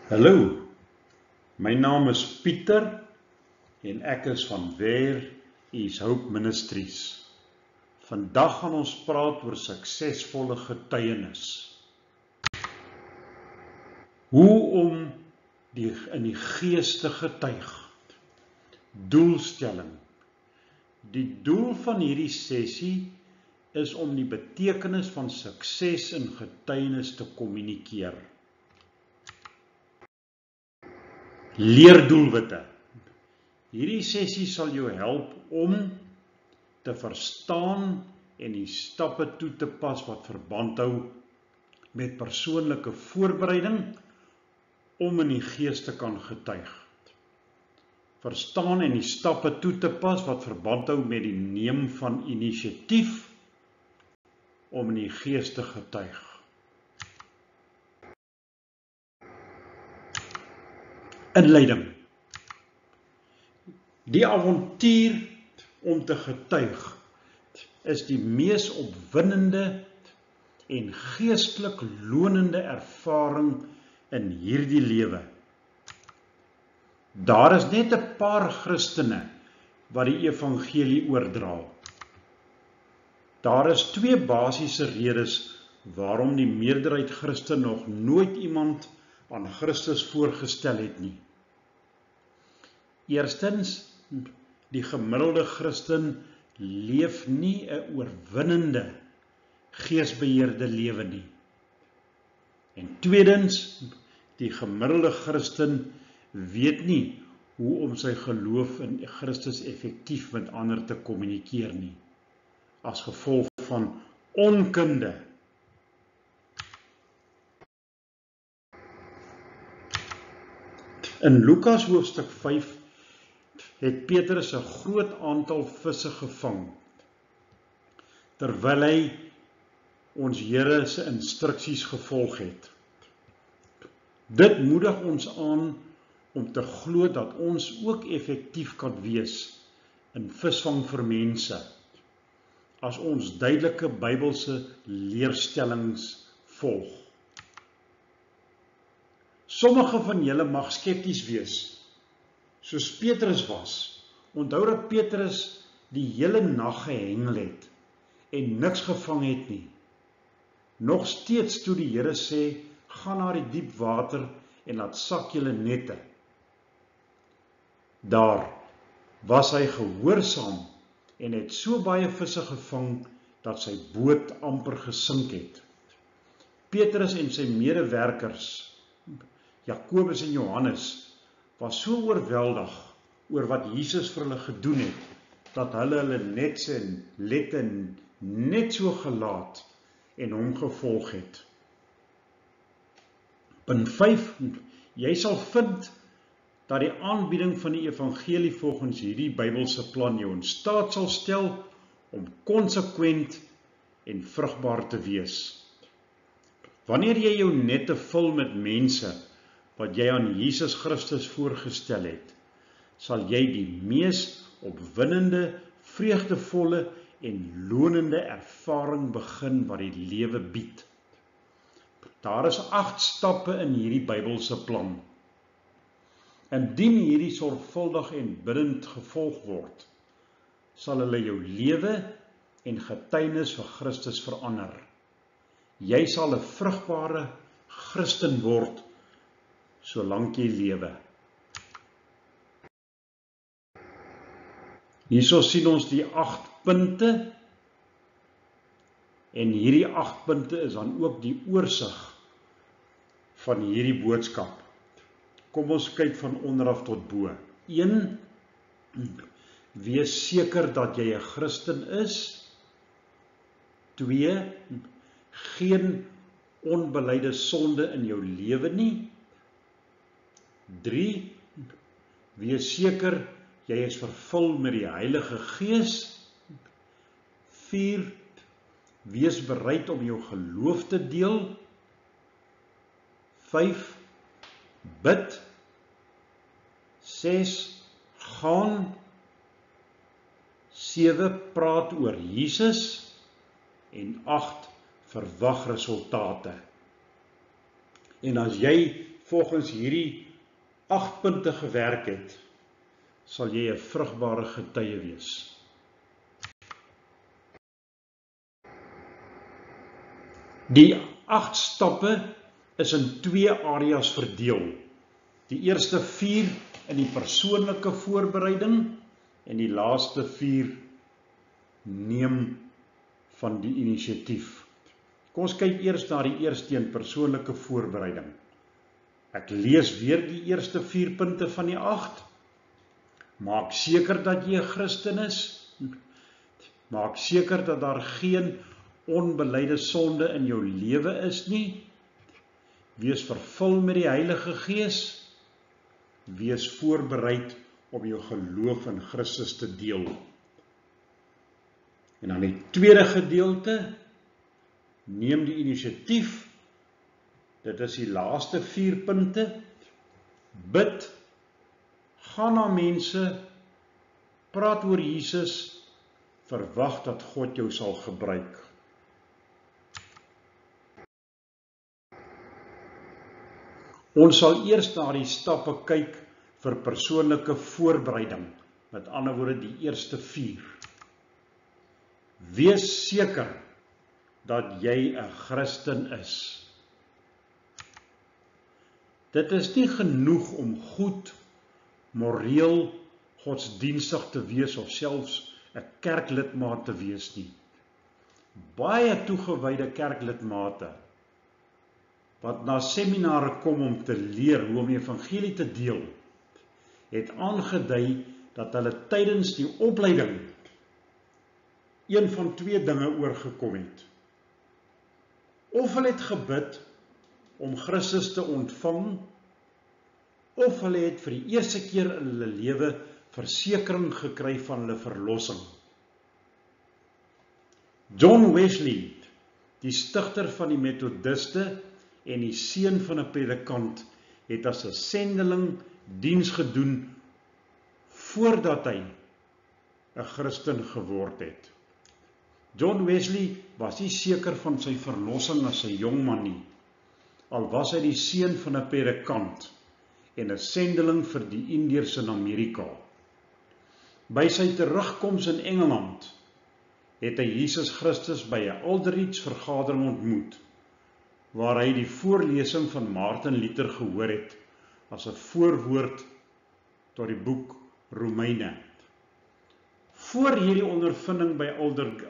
Hallo, my naam is Pieter en ek is van Where is Hope Ministries. Vandag gaan ons praat oor suksesvolle getuienis. Hoe om in die gees te getuig. Doelstelling. Die doel van hierdie sessie is om die betekenis van sukses in getuienis te kommunikeer. Leerdoelwitte. Hierdie sessie sal jou help om te verstaan en die stappe toe te pas wat verband hou met persoonlike voorbereiding om in die gees te kan getuig. Verstaan en die stappe toe te pas wat verband hou met die neem van inisiatief om in die gees te getuig. Inleiding. Die avontuur om te getuig is die mees opwindende en geestelik lonende ervaring in hierdie lewe. Daar is net 'n paar Christene wat die evangelie oordra. Daar is twee basiese redes waarom die meerderheid Christen nog nooit iemand aan Christus voorgestel het nie. Eerstens, die gemiddelde Christen leef nie 'n oorwinnende, geesbeheerde lewe nie. En tweedens, die gemiddelde Christen weet nie hoe om sy geloof in Christus effektief met ander te kommunikeer nie, as gevolg van onkunde. In Lukas hoofstuk 5 het Petrus 'n groot aantal visse gevang, terwyl hy ons Here se instruksies gevolg het. Dit moedig ons aan om te glo dat ons ook effektief kan wees in visvang vir mense, as ons duidelike Bybelse leerstellings volg. Sommige van julle mag skepties wees, soos Petrus was. Onthou dat Petrus die hele nag gehengel het en niks gevang het nie. Nog steeds toe die Here sê, gaan na die diep water en laat sak julle nette. Daar was hy gehoorsaam en het so baie visse gevang dat sy boot amper gesink het. Petrus en sy medewerkers, Jakobus en Johannes, was so oorweldig oor wat Jesus vir hulle gedoen het, dat hulle netse en lette net so gelaat en hom gevolg het. Punt 5, jy sal vind dat die aanbieding van die evangelie volgens hierdie Bybelse plan jou in staat sal stel om konsekwent en vrugbaar te wees. Wanneer jy jou nette vul met mense wat jy aan Jesus Christus voorgestel het, sal jy die mees opwindende, vreugdevolle en lonende ervaring begin wat die lewe bied. Daar is 8 stappe in hierdie Bybelse plan. Indien hierdie sorgvuldig en bidtend gevolg word, sal hulle jou lewe en getuienis vir Christus verander. Jy sal 'n vrugbare Christen word solank jy lewe. Hierso sien ons die 8 punte, en hierdie 8 punte is dan ook die oorsig van hierdie boodskap. Kom ons kyk van onderaf tot bo. 1. Wees seker dat jy 'n Christen is. 2. Geen onbelyde sonde in jou lewe nie. 3. Wees seker jy is vervul met die Heilige Gees. 4. Wees bereid om jou geloof te deel. 5. Bid. 6. Gaan. 7. Praat oor Jesus. En 8. Verwag resultate. En as jy volgens hierdie 8 punte gewerk het, sal jy 'n vrugbare getuie wees. Die 8 stappe is in 2 areas verdeel. Die eerste 4 in die persoonlike voorbereiding en die laaste 4 neem van die inisiatief. Kom ons kyk eers na die eerste een, persoonlike voorbereiding. Ek lees weer die eerste 4 punte van die 8. Maak seker dat jy 'n Christen is. Maak seker dat daar geen onbelyde sonde in jou lewe is nie. Wees vervul met die Heilige Gees. Wees voorbereid om jou geloof in Christus te deel. En dan die tweede gedeelte, neem die inisiatief. Dit is die laaste 4 punte. Bid, gaan na mense, praat oor Jesus, verwag dat God jou sal gebruik. Ons sal eers na die stappe kyk vir persoonlike voorbereiding, met ander woorde die eerste 4. Wees seker dat jy 'n Christen is. Dit is nie genoeg om goed, moreel, godsdienstig te wees of selfs 'n kerklidmaat te wees nie. Baie toegewyde kerklidmate wat na seminare kom om te leer hoe om die evangelie te deel, het aangedui dat hulle tydens die opleiding een van 2 dinge oorgekom het. Of hulle het gebid om Christus te ontvang, of hulle het vir die eerste keer in hulle lewe versekering gekry van hulle verlossing. John Wesley, die stigter van die Methodiste en die seun van 'n predikant, het as 'n sendeling diens gedoen voordat hy 'n Christen geword het. John Wesley was nie seker van sy verlossing as 'n jong man nie, al was hy die seun van 'n predikant en 'n sendeling vir die Indiërs in Amerika. By sy terugkoms in Engeland het hy Jesus Christus by 'n Aldridge vergadering ontmoet, waar hy die voorlesing van Martin Luther gehoor het as 'n voorwoord tot die boek Romeine. Voor hierdie ondervinding by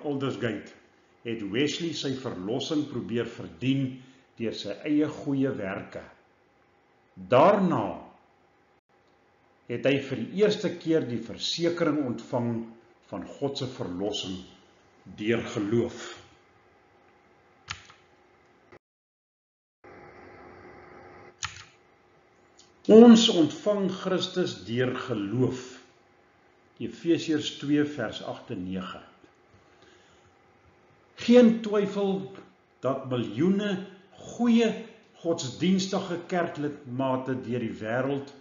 Aldersgate het Wesley sy verlossing probeer verdien deur sy eie goeie werke. Daarna het hy vir die eerste keer die versekering ontvang van God se verlossing deur geloof. Ons ontvang Christus deur geloof. Efesiërs 2 vers 8 en 9. Geen twyfel dat miljoene goeie godsdienstige kerklidmate deur die wêreld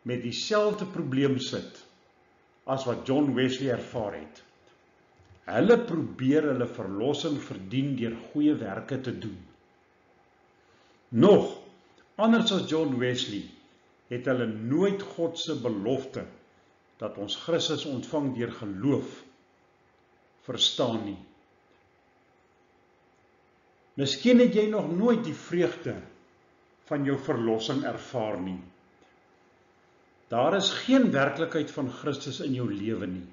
met dieselfde probleem sit as wat John Wesley ervaar het. Hulle probeer hulle verlossing verdien deur goeie werke te doen. Nog, anders as John Wesley, het hulle nooit God se belofte dat ons Christus ontvang deur geloof verstaan nie. Miskien het jy nog nooit die vreugde van jou verlossing ervaar nie. Daar is geen werklikheid van Christus in jou lewe nie.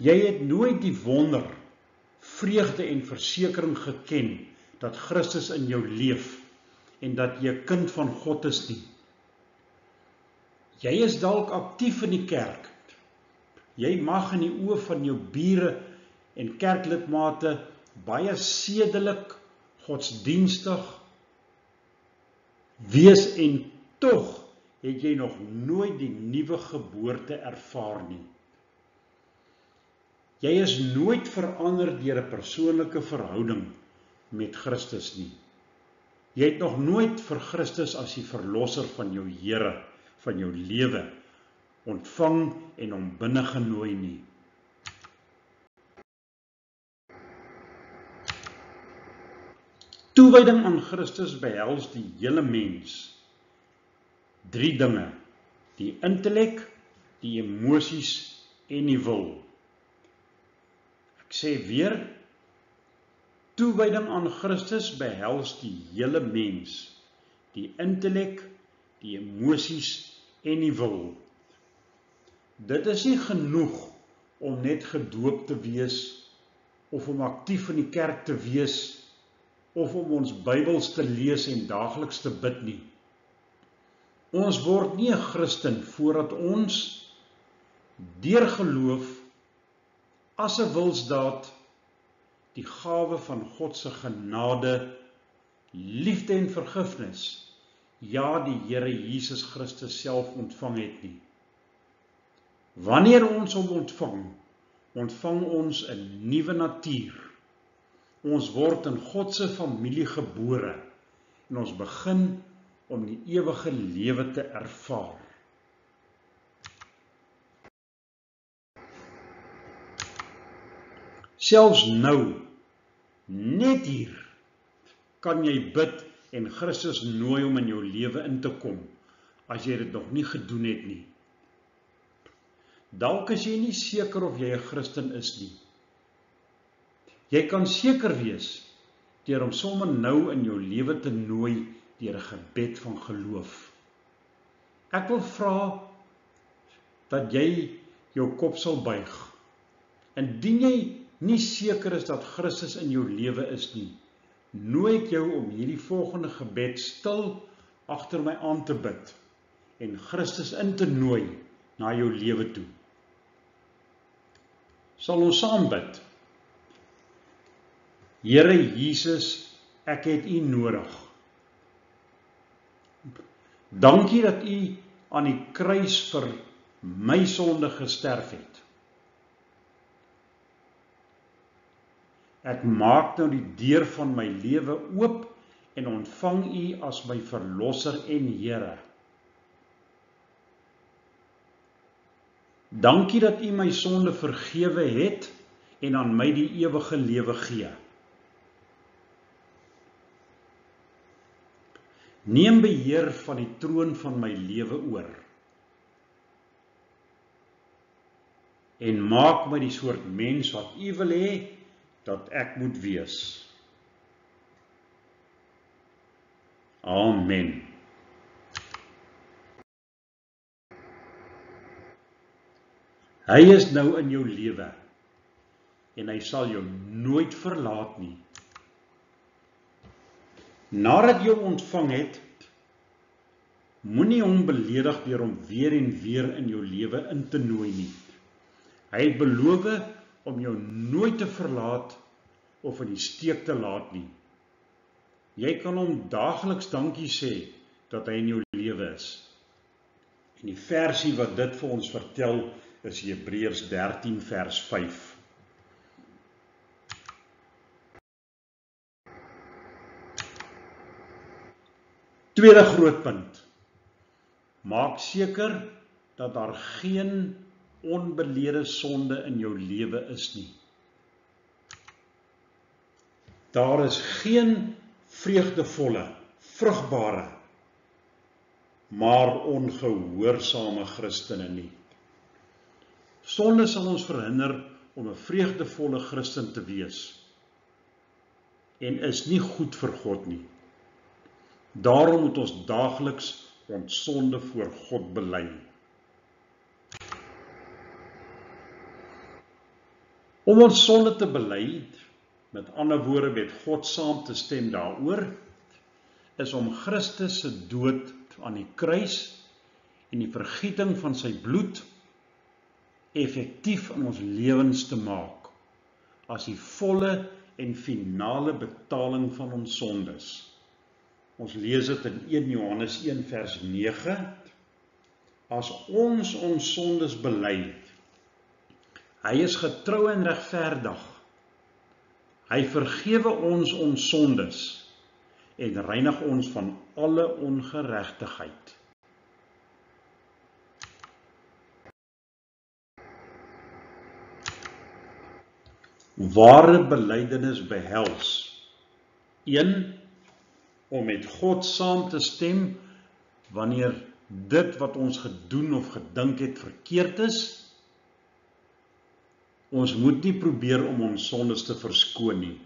Jy het nooit die wonder, vreugde en versekering geken dat Christus in jou leef en dat jy 'n kind van God is nie. Jy is dalk aktief in die kerk. Jy mag in die oë van jou bure en kerklidmate baie sedelik, godsdienstig wees en tog het jy nog nooit die nuwe geboorte ervaar nie. Jy is nooit verander deur 'n persoonlike verhouding met Christus nie. Jy het nog nooit vir Christus as die verlosser van jou Here, van jou lewe, ontvang en hom binne genooi nie. Toewyding aan Christus behels die hele mens. 3 dinge: die intellek, die emosies en die wil. Ek sê weer, toewyding aan Christus behels die hele mens, die intellek, die emosies en die wil. Dit is nie genoeg om net gedoop te wees, of om aktief in die kerk te wees, of om ons Bybels te lees en daagliks te bid nie. Ons word nie 'n Christen voordat ons deur geloof as 'n wilsdaad die gawe van God se genade, liefde en vergifnis, ja, die Here Jesus Christus self ontvang het nie. Wanneer ons hom ontvang ons 'n nuwe natuur. Ons word in God se familie gebore en ons begin om die ewige lewe te ervaar. Selfs nou, net hier, kan jy bid en Christus nooi om in jou lewe in te kom, as jy dit nog nie gedoen het nie. Dalk is jy nie seker of jy 'n Christen is nie. Jy kan seker wees deur om sommer nou in jou lewe te nooi deur 'n gebed van geloof. Ek wil vra dat jy jou kop sal buig. Indien jy nie seker is dat Christus in jou lewe is nie, nooi ek jou om hierdie volgende gebed stil agter my aan te bid en Christus in te nooi na jou lewe toe. Sal ons saam bid? Here Jesus, ek het U nodig. Dankie dat U aan die kruis vir my sonde gesterf het. Ek maak nou die deur van my lewe oop en ontvang U as my verlosser en Here. Dankie dat U my sonde vergewe het en aan my die ewige lewe gee. Neem beheer van die troon van my lewe oor en maak my die soort mens wat U wil hê dat ek moet wees. Amen. Hy is nou in jou lewe en hy sal jou nooit verlaat nie. Nadat jy hom ontvang het, moenie hom beledig deur hom weer en weer in jou lewe in te nooi nie. Hy het beloof om jou nooit te verlaat of in die steek te laat nie. Jy kan hom daagliks dankie sê dat hy in jou lewe is. En die versie wat dit vir ons vertel is Hebreërs 13 vers 5. Tweede groot punt. Maak seker dat daar geen onbelede sonde in jou lewe is nie. Daar is geen vreugdevolle, vrugbare, maar ongehoorsame Christene nie. Sonde sal ons verhinder om 'n vreugdevolle Christen te wees en is nie goed vir God nie. Daarom moet ons daagliks ons sonde voor God bely. Om ons sonde te bely, met ander woorde met God saam te stem daaroor, is om Christus se dood aan die kruis en die vergieting van sy bloed effektief in ons lewens te maak, as die volle en finale betaling van ons sondes. Ons lees dit in 1 Johannes 1 vers 9, as ons sondes bely, hy is getrou en regverdig, hy vergewe ons sondes en reinig ons van alle ongeregtigheid. Ware belydenis behels: 1. om met God saam te stem wanneer dit wat ons gedoen of gedink het verkeerd is. Ons moet nie probeer om ons sondes te verskoon nie,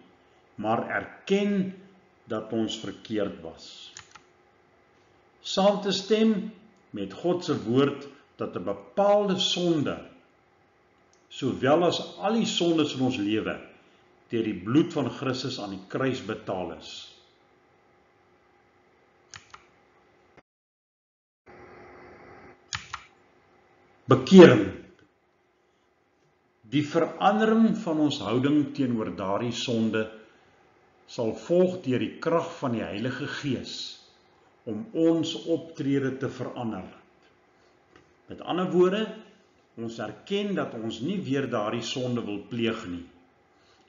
maar erken dat ons verkeerd was. Saam te stem met God se woord dat 'n bepaalde sonde, sowel as al die sondes in ons lewe, deur die bloed van Christus aan die kruis betaal is. Bekering. Die verandering van ons houding teenoor daardie sonde sal volg deur die krag van die Heilige Gees om ons optrede te verander. Met ander woorde, ons erken dat ons nie weer daardie sonde wil pleeg nie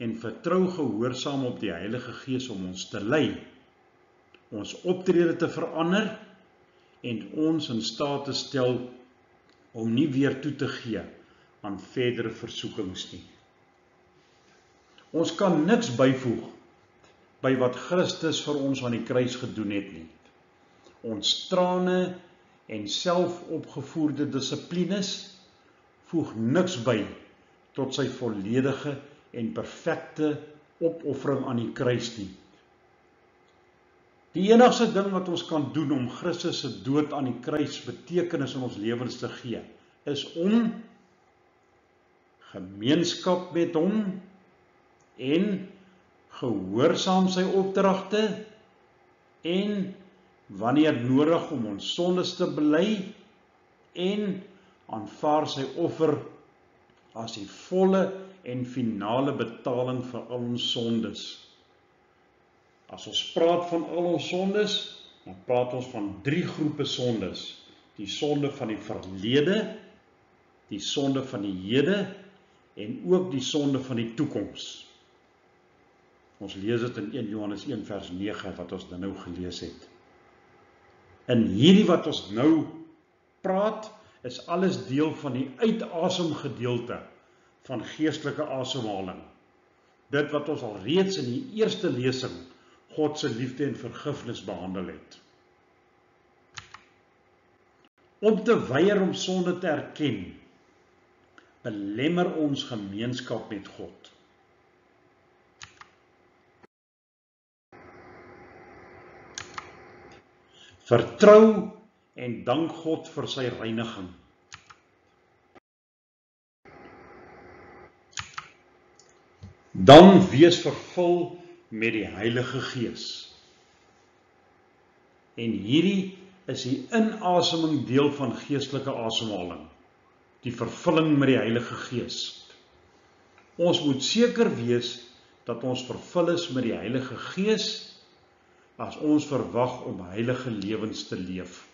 en vertrou gehoorsaam op die Heilige Gees om ons te lei, ons optrede te verander en ons in staat te stel om nie weer toe te gee aan verdere versoekings nie. Ons kan niks byvoeg by wat Christus vir ons aan die kruis gedoen het nie. Ons trane en selfopgevoerde dissiplines voeg niks by tot sy volledige en perfekte opoffering aan die kruis nie. Die enigste ding wat ons kan doen om Christus se dood aan die kruis betekenis in ons lewens te gee, is om gemeenskap met hom en gehoorsaam sy opdragte en wanneer nodig om ons sondes te bely en aanvaar sy offer as die volle en finale betaling vir al ons sondes. As ons praat van al ons sondes, dan praat ons van 3 groepe sondes. Die sonde van die verlede, die sonde van die hede en ook die sonde van die toekoms. Ons lees dit in 1 Johannes 1 vers 9 wat ons nou gelees het. In hierdie wat ons nou praat, is alles deel van die uitasem gedeelte van geestelike asemhaling. Dit wat ons al reeds in die eerste lesing God se liefde en vergifnis behandel het. Om te weier om sonde te erken, belemmer ons gemeenskap met God. Vertrou en dank God vir sy reiniging. Dan wees vervul met die Heilige Gees. En hierdie is die inaseming deel van geestelike asemhaling, die vervulling met die Heilige Gees. Ons moet seker wees dat ons vervul is met die Heilige Gees as ons verwag om heilige lewens te leef.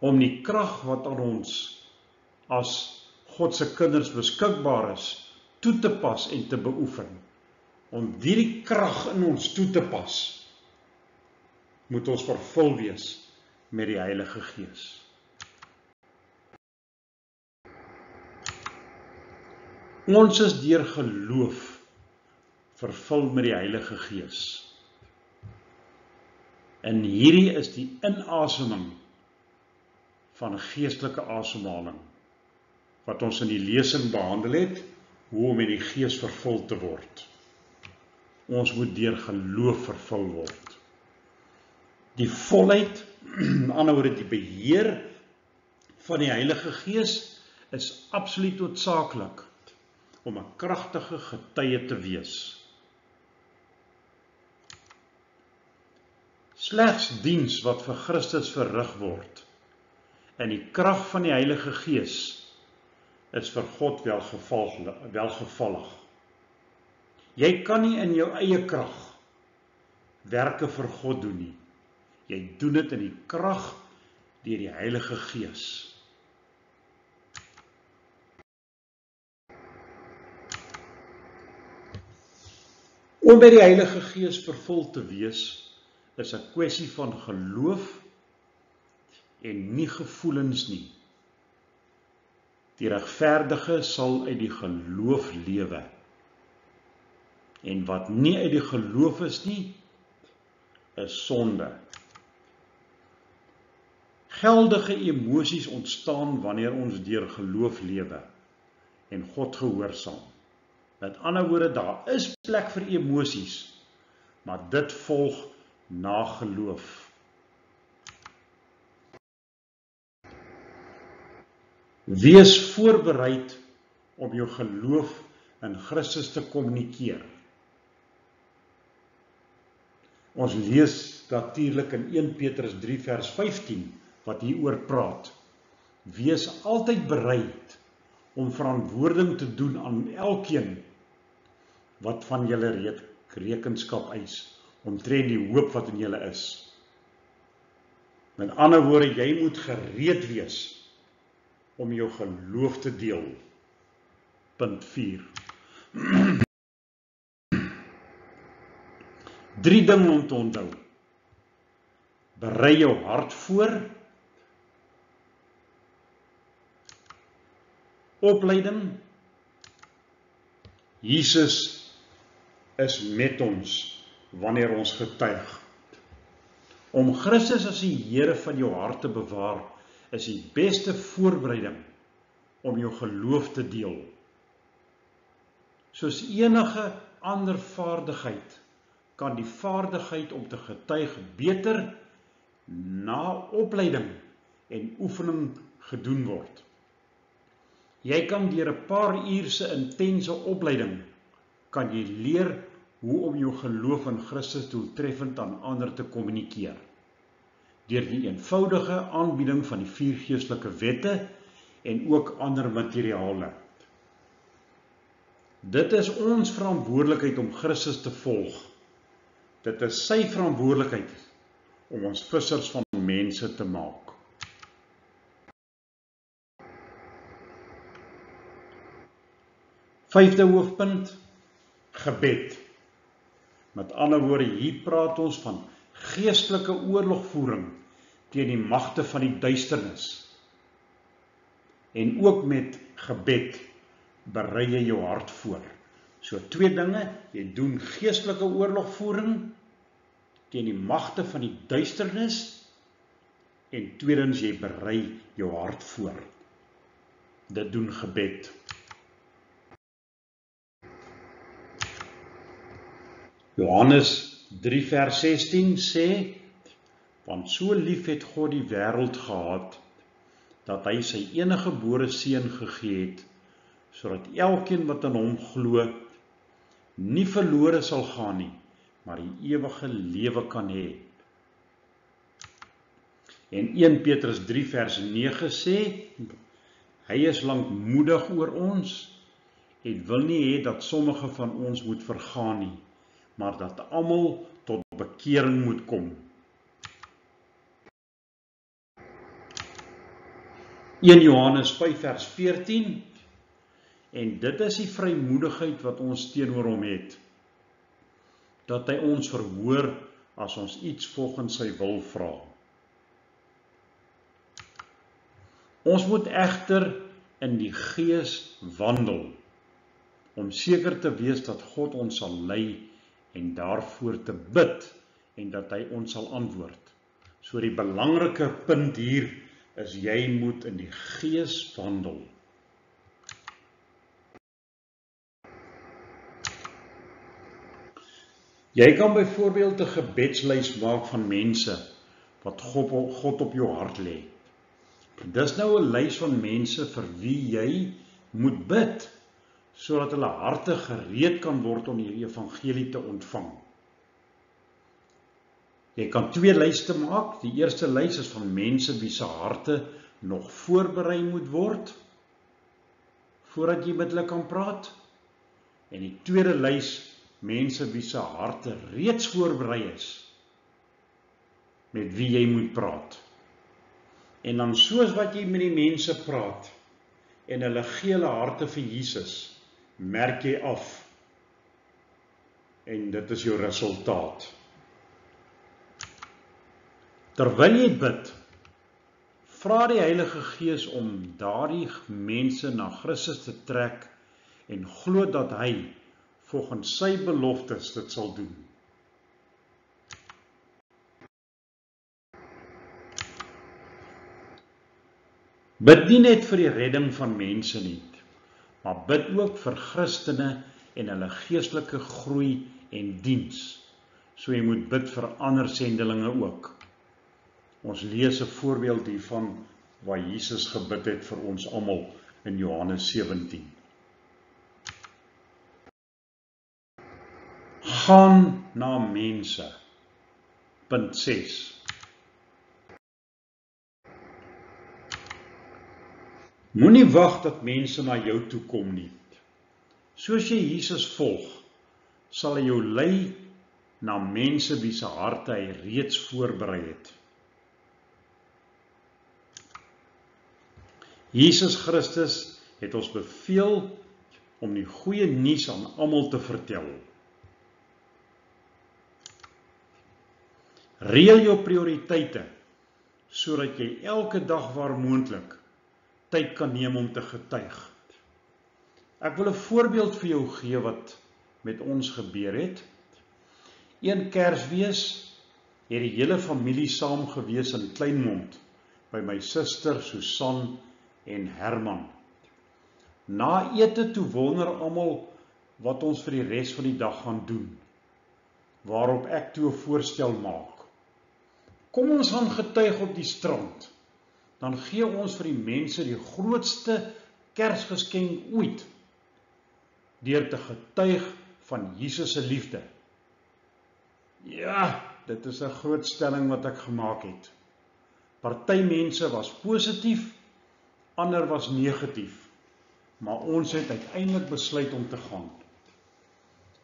Om die krag wat aan ons as God se kinders beskikbaar is, toe te pas en te beoefen. Om hierdie krag in ons toe te pas, moet ons vervul wees met die Heilige Gees. Ons is deur geloof vervul met die Heilige Gees. En hierdie is die inaseming van geestelike asemhaling, wat ons in die lesing behandel het, hoe om met die Gees vervul te word. Ons moet deur geloof vervul word. Die volheid, aan ander woorde die beheer van die Heilige Gees is absoluut noodsaaklik om 'n kragtige getuie te wees. Slegs diens wat vir Christus verrig word in die krag van die Heilige Gees is vir God welgevallig. Jy kan nie in jou eie krag werke vir God doen nie. Jy doen dit in die krag deur die Heilige Gees. Om by die Heilige Gees vervul te wees is 'n kwessie van geloof en nie gevoelens nie. Die regverdige sal uit die geloof lewe. En wat nie uit die geloof is nie, is sonde. Geldige emosies ontstaan wanneer ons deur geloof lewe en God gehoorsaam. Met ander woorde, daar is plek vir emosies, maar dit volg na geloof. Wees voorbereid om jou geloof in Christus te kommunikeer. Ons lees natuurlik in 1 Petrus 3 vers 15 wat hieroor praat. Wees altyd bereid om verantwoording te doen aan elkeen wat van julle rekenskap eis, omtrent die hoop wat in julle is. Met ander woorde, jy moet gereed wees om jou geloof te deel. Punt 4. 3 dinge om te onthou. Berei jou hart voor. Opleiding. Jesus is met ons wanneer ons getuig. Om Christus as die Here van jou hart te bewaar, is die beste voorbereiding om jou geloof te deel. Soos enige ander vaardigheid, kan die vaardigheid om te getuig beter na opleiding en oefening gedoen word. Jy kan deur 'n paar uur se intense opleiding, kan jy leer hoe om jou geloof in Christus doeltreffend aan ander te kommunikeer. Deur die eenvoudige aanbieding van die 4 geestelike wette en ook ander materiale. Dit is ons verantwoordelikheid om Christus te volg. Dit is sy verantwoordelikheid om ons vissers van mense te maak. Vyfde hoofpunt, gebed. Met ander woorde, hier praat ons van geestelike oorlogvoering teen die magte van die duisternis. En ook met gebed berei jy jou hart voor. So 2 dinge, jy doen geestelike oorlogvoering teen die magte van die duisternis en tweedens jy berei jou hart voor. Dit doen gebed. Johannes 3 vers 16 sê, want so lief het God die wêreld gehad, dat hy sy enige gebore seun gegee het, sodat elkeen wat in hom glo, nie verlore sal gaan nie, maar die ewige lewe kan hê. En 1 Petrus 3 vers 9 sê, hy is lankmoedig oor ons, en wil nie hê dat sommige van ons moet vergaan nie, maar dat almal tot bekering moet kom. 1 Johannes 5 vers 14, en dit is die vrymoedigheid wat ons teenoor hom het, dat hy ons verhoor as ons iets volgens sy wil vra. Ons moet egter in die Gees wandel, om seker te wees dat God ons sal lei en daarvoor te bid, en dat hy ons sal antwoord. So die belangrike punt hier is, jy moet in die Gees wandel. Jy kan byvoorbeeld 'n gebedslys maak van mense wat God op jou hart lê. Dis nou 'n lys van mense vir wie jy moet bid, sodat hulle harte gereed kan word om die evangelie te ontvang. Jy kan 2 lyste maak. Die eerste lys is van mense wie se harte nog voorberei moet word, voordat jy met hulle kan praat. En die tweede lys, mense wie se harte reeds voorberei is, met wie jy moet praat. En dan soos wat jy met die mense praat, en hulle gee hulle harte vir Jesus, merk jy af, en dit is jou resultaat. Terwyl jy bid, vra die Heilige Gees om daardie mense na Christus te trek, en glo dat hy volgens sy beloftes dit sal doen. Bid nie net vir die redding van mense nie, maar bid ook vir Christene en hulle geestelike groei en diens. So jy moet bid vir ander sendelinge ook. Ons lees 'n voorbeeld hiervan waar Jesus gebid het vir ons almal in Johannes 17. Gaan na mense. Punt 6. Moenie wag dat mense na jou toe kom nie. Soos jy Jesus volg, sal hy jou lei na mense wie se harte hy reeds voorberei het. Jesus Christus het ons beveel om die goeie nuus aan almal te vertel. Reël jou prioriteite, sodat jy elke dag waar moontlik tyd kan neem om te getuig. Ek wil 'n voorbeeld vir jou gee wat met ons gebeur het. Een Kersfees het die hele familie saam gewees in Kleinmond, by my suster Susan en Herman. Na ete toe wonder almal wat ons vir die res van die dag gaan doen, waarop ek toe 'n voorstel maak. Kom ons gaan getuig op die strand, dan gee ons vir die mense die grootste Kersgeskenk ooit, deur te getuig van Jesus se liefde. Ja, dit is 'n groot stelling wat ek gemaak het. Party mense was positief, ander was negatief, maar ons het uiteindelik besluit om te gaan.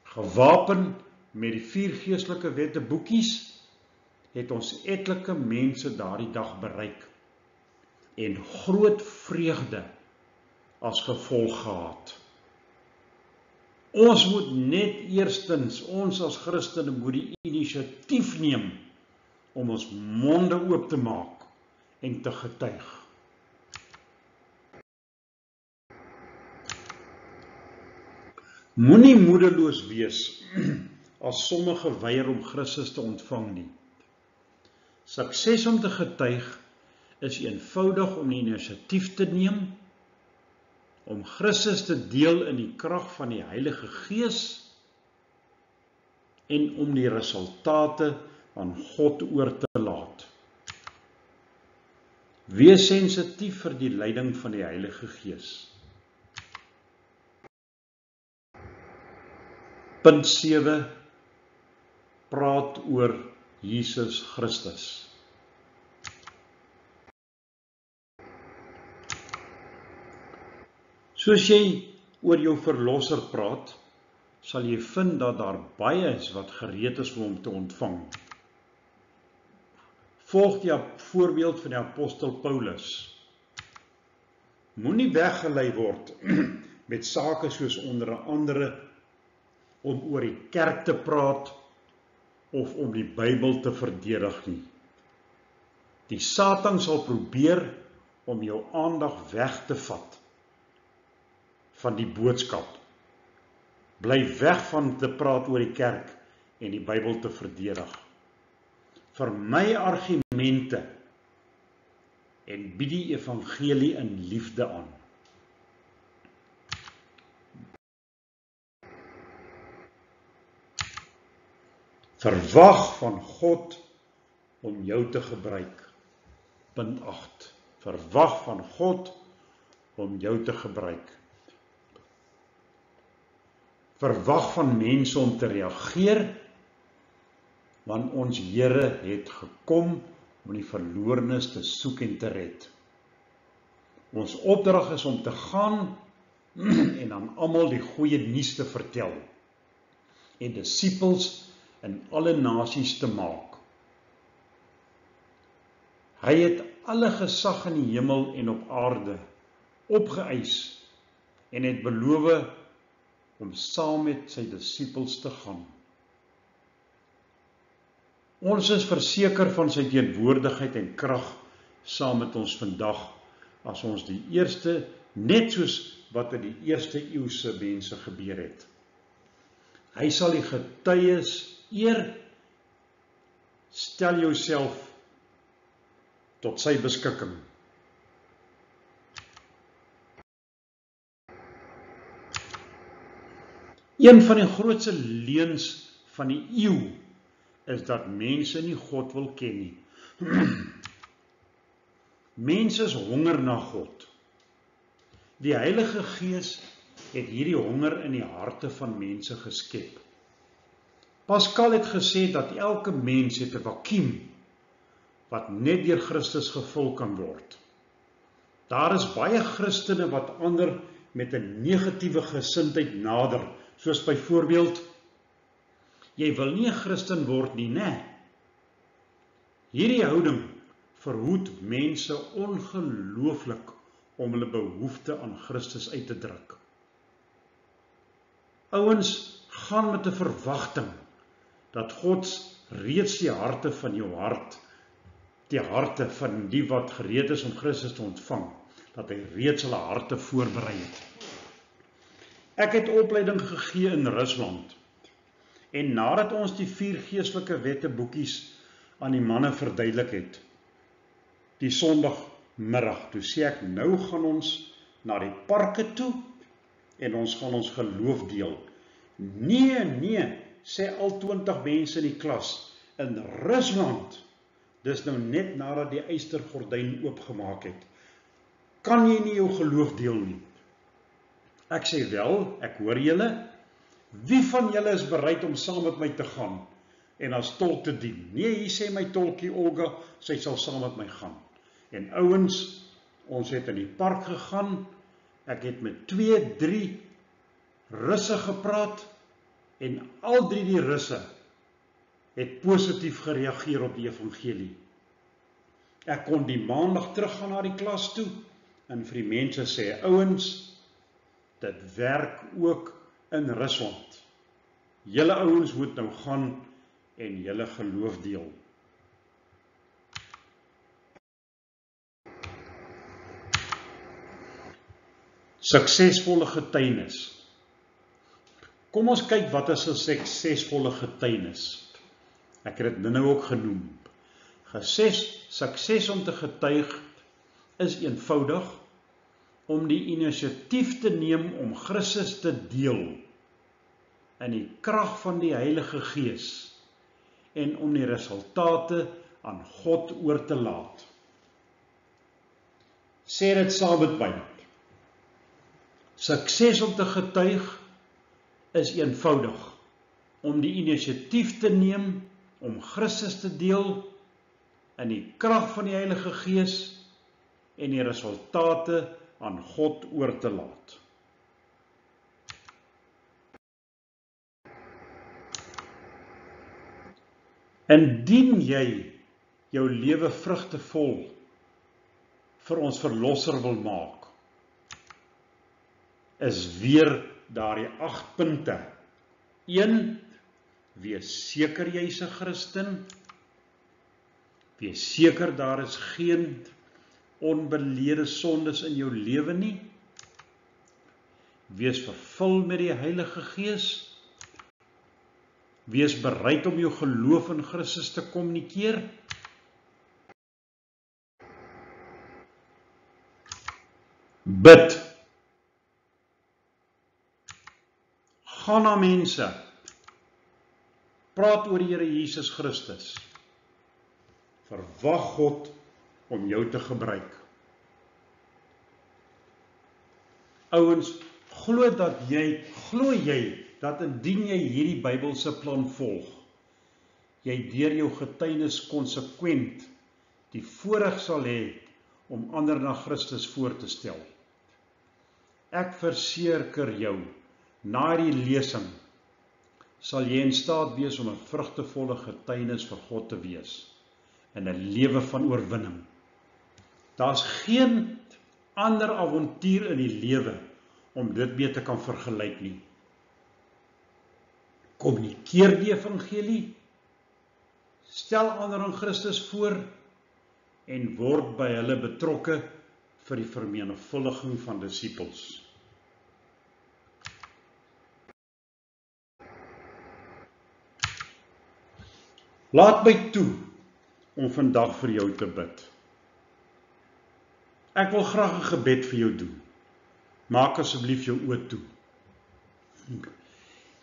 Gewapen met die 4 geestelike wetteboekies, het ons etlike mense daardie dag bereik en groot vreugde as gevolg gehad. Ons moet net eerstens, ons as Christene moet die inisiatief neem om ons monde oop te maak en te getuig. Moenie moedeloos wees as sommige weier om Christus te ontvang nie. Sukses om te getuig is eenvoudig om die inisiatief te neem, om Christus te deel in die krag van die Heilige Gees en om die resultate aan God oor te laat. Wees sensitief vir die leiding van die Heilige Gees. Punt 7. Praat oor Jesus Christus. Soos jy oor jou verlosser praat, sal jy vind dat daar baie is wat gereed is om hom te ontvang. Volg die voorbeeld van die apostel Paulus. Moenie weggelei word met sake soos onder andere om oor die kerk te praat of om die Bybel te verdedig nie. Die Satan sal probeer om jou aandag weg te vat van die boodskap. Bly weg van te praat oor die kerk en die Bybel te verdedig. Vermy argumente en bied die evangelie in liefde aan. Verwag van God om jou te gebruik. Punt 8. Verwag van God om jou te gebruik. Verwag van mense om te reageer, want ons Here het gekom om die verlorenes te soek en te red. Ons opdrag is om te gaan en aan almal die goeie nuus te vertel en disippels in alle nasies te maak. Hy het alle gesag in die hemel en op aarde opgeëis en het beloof om saam met sy disippels te gaan. Ons is verseker van sy teenwoordigheid en krag saam met ons vandag, as ons die eerste, net soos wat in die eerste eeuse mense gebeur het. Hy sal die getuies eer. Stel jouself tot sy beskikking. Een van die grootste leuns van die eeu is dat mense nie God wil ken nie. Mense is honger na God. Die Heilige Gees het hierdie honger in die harte van mense geskep. Pascal het gesê dat elke mens het 'n vakuum wat net deur Christus gevul kan word. Daar is baie Christene wat ander met 'n negatiewe gesindheid nader, soos byvoorbeeld, jy wil nie 'n Christen word nie, né? Hierdie houding verhoed mense ongelooflik om hulle behoefte aan Christus uit te druk. Ouens gaan met 'n verwagting dat God reeds die harte van jou hart, die harte van die wat gereed is om Christus te ontvang, dat hy reeds hulle harte voorberei het. Ek het opleiding gegee in Rusland, en nadat ons die 4 geestelike wette boekies aan die manne verduidelik het, die Sondagmiddag, toe sê ek, nou gaan ons na die parke toe, en ons gaan ons geloof deel. Nee, sê al 20 mense in die klas, in Rusland, dis nou net nadat die eystergordyn oopgemaak het, kan jy nie jou geloof deel nie. Ek sê wel, ek hoor julle, wie van julle is bereid om saam met my te gaan, en as tolk te dien? Nee, hier sê my tolkie Olga, sy sal saam met my gaan. En ouens, ons het in die park gegaan, ek het met 2, 3 Russe gepraat, en al 3 die Russe het positief gereageer op die evangelie. Ek kon die maandag teruggaan na die klas toe, en vir die mense sê, ouens, dit werk ook in Rusland. Julle ouens moet nou gaan en julle geloof deel. Suksesvolle getuienis. Kom ons kyk wat is 'n suksesvolle getuienis. Ek het dit nou ook genoem. Sukses om te getuig is eenvoudig om die inisiatief te neem om Christus te deel in die krag van die Heilige Gees en om die resultate aan God oor te laat. Sê dit saam met my. Sukses om te getuig is eenvoudig om die inisiatief te neem om Christus te deel in die krag van die Heilige Gees en die resultate aan God oor te laat. Indien jy jou lewe vrugtevol vir ons Verlosser wil maak, is weer daardie 8 punte. 1. Wees seker jy's 'n Christen. Wees seker daar is geen onbelede sondes in jou lewe nie. Wees vervul met die Heilige Gees. Wees bereid om jou geloof in Christus te kommunikeer. Bid. Gaan na mense. Praat oor die Here Jesus Christus. Verwag God om jou te gebruik. Ouens, glo jy dat indien jy hierdie Bybelse plan volg, jy deur jou getuienis konsekwent die voorreg sal hê om ander na Christus voor te stel. Ek verseker jou, na die lesing sal jy in staat wees om 'n vrugtevolle getuienis vir God te wees in 'n lewe van oorwinning. Daar's geen ander avontuur in die lewe om dit mee te kan vergelyk nie. Kommunikeer die evangelie, stel ander aan Christus voor en word by hulle betrokke vir die vermenigvuldiging van disippels. Laat my toe om vandag vir jou te bid. Ek wil graag 'n gebed vir jou doen. Maak asseblief jou oë toe.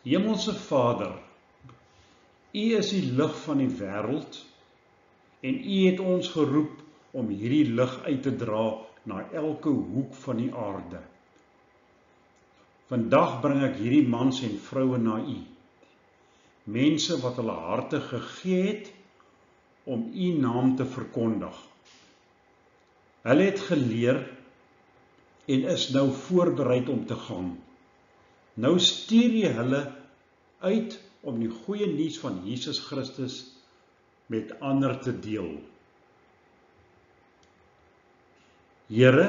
Hemelse Vader, U is die lig van die wêreld en U het ons geroep om hierdie lig uit te dra na elke hoek van die aarde. Vandag bring ek hierdie mans en vroue na U, mense wat hulle harte gegee het om U naam te verkondig. Hulle het geleer en is nou voorbereid om te gaan. Nou stuur U hulle uit om die goeie nuus van Jesus Christus met ander te deel. Here,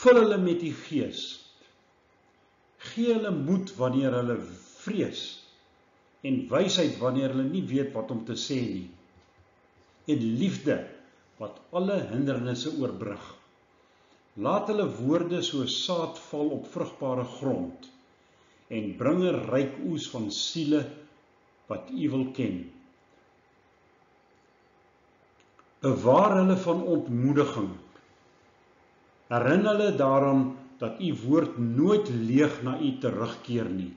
vul hulle met U Gees. Gee hulle moed wanneer hulle vrees en wysheid wanneer hulle nie weet wat om te sê nie. En liefde wat alle hindernisse oorbrug. Laat hulle woorde soos saad val op vrugbare grond en bring 'n ryk oes van siele wat U wil ken. Bewaar hulle van ontmoediging. Herinner hulle daaraan dat U woord nooit leeg na U terugkeer nie,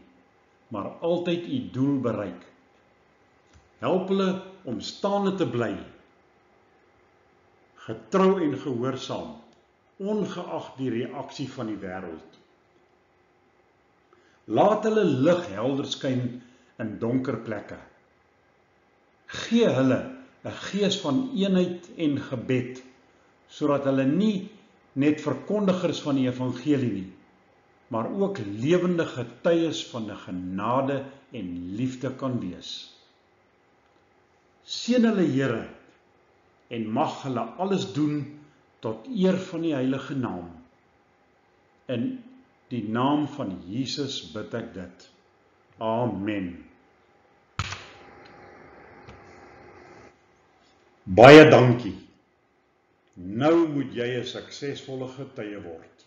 maar altyd U doel bereik. Help hulle om staande te bly, getrou en gehoorsaam, ongeag die reaksie van die wêreld. Laat hulle lig helder skyn in donker plekke. Gee hulle 'n gees van eenheid en gebed, sodat hulle nie net verkondigers van die evangelie nie, maar ook lewende getuies van 'n genade en liefde kan wees. Seën hulle, Here, en mag hulle alles doen tot eer van die heilige naam. In die naam van Jesus bid ek dit. Amen. Baie dankie. Nou moet jy 'n suksesvolle getuie word.